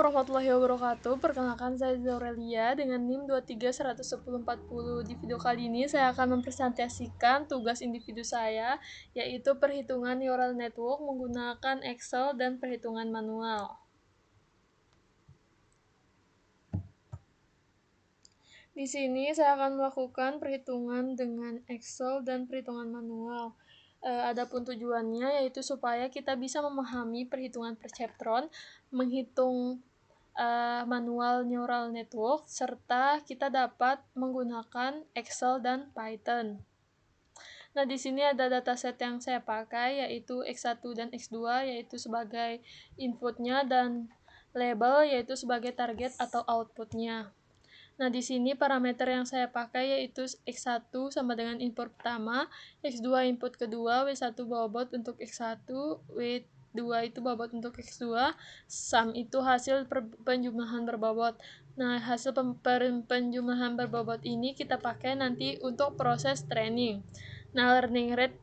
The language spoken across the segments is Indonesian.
warahmatullahi wabarakatuh. Perkenalkan saya Zaurelia dengan NIM 231040. Di video kali ini saya akan mempresentasikan tugas individu saya, yaitu perhitungan neural network menggunakan Excel dan perhitungan manual. Di sini saya akan melakukan perhitungan dengan Excel dan perhitungan manual. Adapun tujuannya yaitu supaya kita bisa memahami perhitungan perceptron, menghitung manual neural network, serta kita dapat menggunakan Excel dan Python. Nah, di sini ada dataset yang saya pakai, yaitu X1 dan X2, yaitu sebagai inputnya, dan label, yaitu sebagai target atau outputnya. Nah, di sini parameter yang saya pakai yaitu X1 sama dengan input pertama, X2 input kedua, W1 bobot untuk X1, W2 itu bobot untuk X2, sum itu hasil penjumlahan berbobot. Nah, hasil penjumlahan berbobot ini kita pakai nanti untuk proses training. Nah, learning rate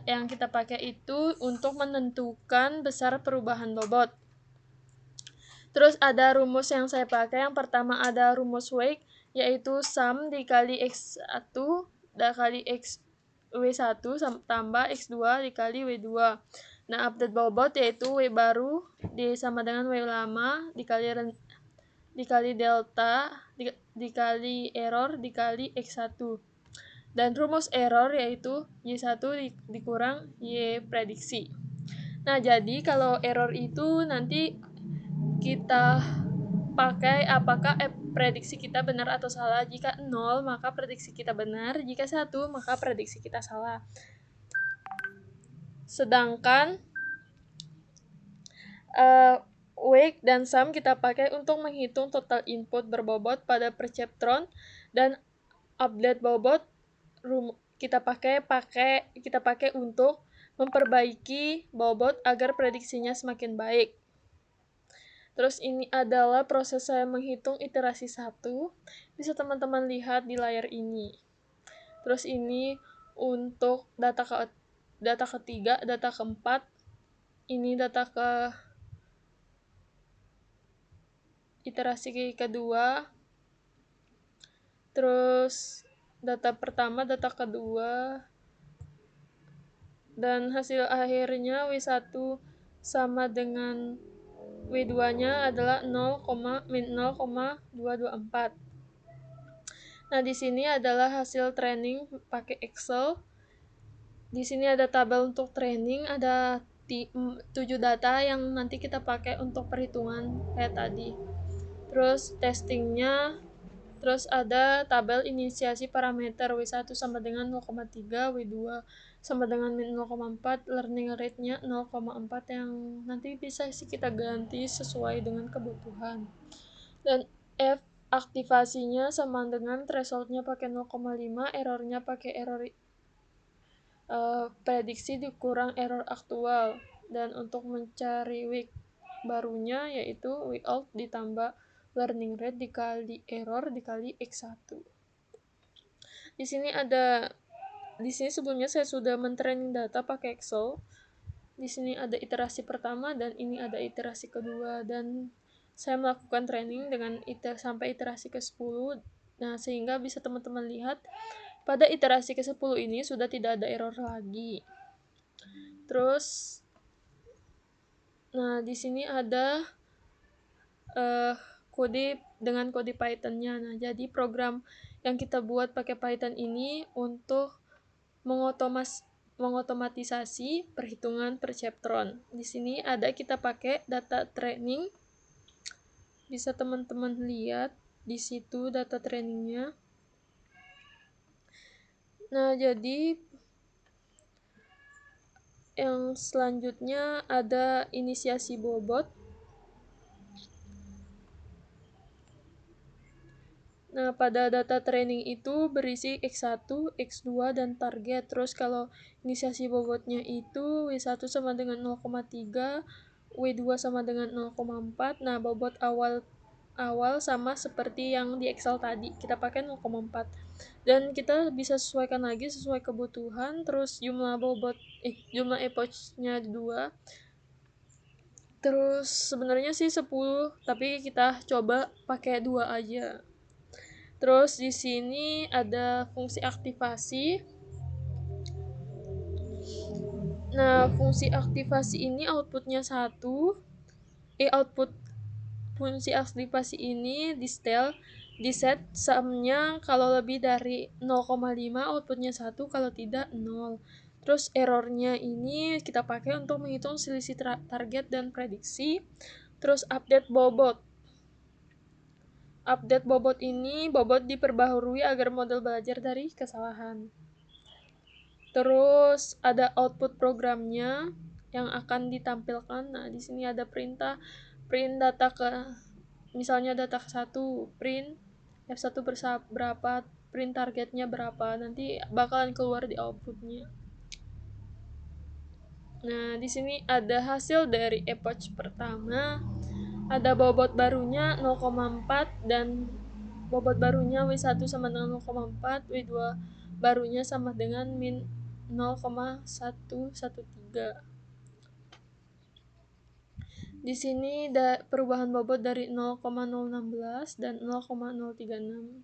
yang kita pakai itu untuk menentukan besar perubahan bobot. Terus ada rumus yang saya pakai. Yang pertama ada rumus Wake, yaitu sum dikali X1 dikali W1 tambah X2 dikali W2. Nah, update bobot yaitu W baru sama dengan W lama dikali delta dikali error dikali X1. Dan rumus error yaitu Y1 dikurang Y prediksi. Nah, jadi kalau error itu nanti kita pakai apakah prediksi kita benar atau salah. Jika 0, maka prediksi kita benar. Jika 1, maka prediksi kita salah. Sedangkan Wake dan sum kita pakai untuk menghitung total input berbobot pada perceptron, dan update bobot kita pakai untuk memperbaiki bobot agar prediksinya semakin baik. Terus ini adalah proses saya menghitung iterasi 1. Bisa teman-teman lihat di layar ini. Terus ini untuk data ketiga, data keempat, ini data ke iterasi kedua. Terus data pertama, data kedua, dan hasil akhirnya W1 sama dengan W2-nya adalah 0,224. Nah, di sini adalah hasil training pakai Excel. Di sini ada tabel untuk training, ada 7 data yang nanti kita pakai untuk perhitungan kayak tadi. Terus testingnya, terus ada tabel inisiasi parameter W1 sama dengan 0,3, W2 sama dengan min 0,4, learning rate-nya 0,4 yang nanti bisa sih kita ganti sesuai dengan kebutuhan. Dan F aktivasinya sama dengan threshold-nya pakai 0,5, error-nya pakai error prediksi dikurang error aktual. Dan untuk mencari week barunya yaitu week out ditambah learning rate dikali error dikali X1. Di sini sebelumnya saya sudah men-training data pakai Excel. Di sini ada iterasi pertama dan ini ada iterasi kedua, dan saya melakukan training dengan sampai iterasi ke-10. Nah, sehingga bisa teman-teman lihat pada iterasi ke-10 ini sudah tidak ada error lagi. Terus nah, di sini ada kode dengan kode Python-nya. Nah, jadi program yang kita buat pakai Python ini untuk mengotomatisasi perhitungan perceptron. Di sini ada kita pakai data training. Bisa teman-teman lihat di situ data trainingnya. Nah, jadi yang selanjutnya ada inisiasi bobot. Nah, pada data training itu berisi X1, X2, dan target. Terus kalau inisiasi bobotnya itu W1 sama dengan 0,3, W2 sama dengan 0,4. Nah, bobot awal sama seperti yang di Excel tadi. Kita pakai 0,4. Dan kita bisa sesuaikan lagi sesuai kebutuhan. Terus jumlah epoch-nya 2. Terus sebenarnya sih 10, tapi kita coba pakai 2 aja. Terus di sini ada fungsi aktivasi. Nah, fungsi aktivasi ini outputnya 1. Output fungsi aktivasi ini di set sumnya kalau lebih dari 0,5, outputnya 1, kalau tidak 0. Terus errornya ini kita pakai untuk menghitung selisih target dan prediksi. Terus update bobot. Update bobot ini, bobot diperbaharui agar model belajar dari kesalahan. Terus ada output programnya yang akan ditampilkan. Nah, di sini ada print data ke, misalnya data ke 1, print F1 berapa, print targetnya berapa, nanti bakalan keluar di outputnya. Nah, di sini ada hasil dari epoch pertama. Ada bobot barunya 0,4 dan bobot barunya W1 sama dengan 0,4, W2 barunya sama dengan min 0,113. Di sini perubahan bobot dari 0,016 dan 0,036.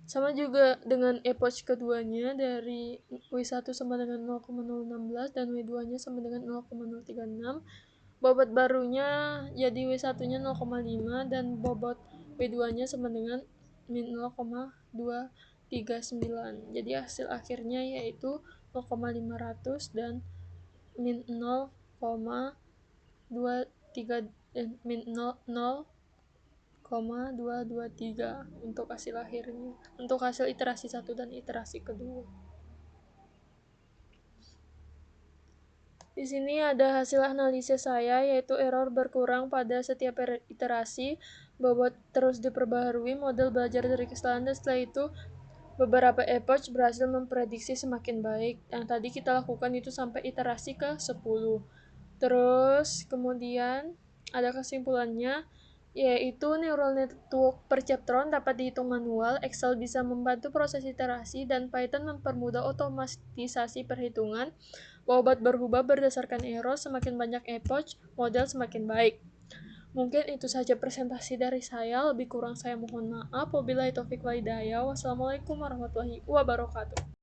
Sama juga dengan epoch keduanya dari W1 sama dengan 0,016 dan W2-nya sama dengan 0,036. Bobot barunya jadi W1-nya 0,5 dan bobot W2-nya sama dengan min 0,239. Jadi hasil akhirnya yaitu 0,500 dan min 0,23 dan min 0,223 untuk hasil akhirnya. Untuk hasil iterasi 1 dan iterasi kedua. Di sini ada hasil analisis saya, yaitu error berkurang pada setiap iterasi, bobot terus diperbaharui, model belajar dari kesalahan, dan setelah itu beberapa epoch berhasil memprediksi semakin baik. Yang tadi kita lakukan itu sampai iterasi ke 10. Terus kemudian ada kesimpulannya, yaitu neural network perceptron dapat dihitung manual, Excel bisa membantu proses iterasi, dan Python mempermudah otomatisasi perhitungan. Bobot berubah berdasarkan error, semakin banyak epoch, model semakin baik. Mungkin itu saja presentasi dari saya, lebih kurang saya mohon maaf. Wabillahi taufiq wal hidayah. Wassalamualaikum warahmatullahi wabarakatuh.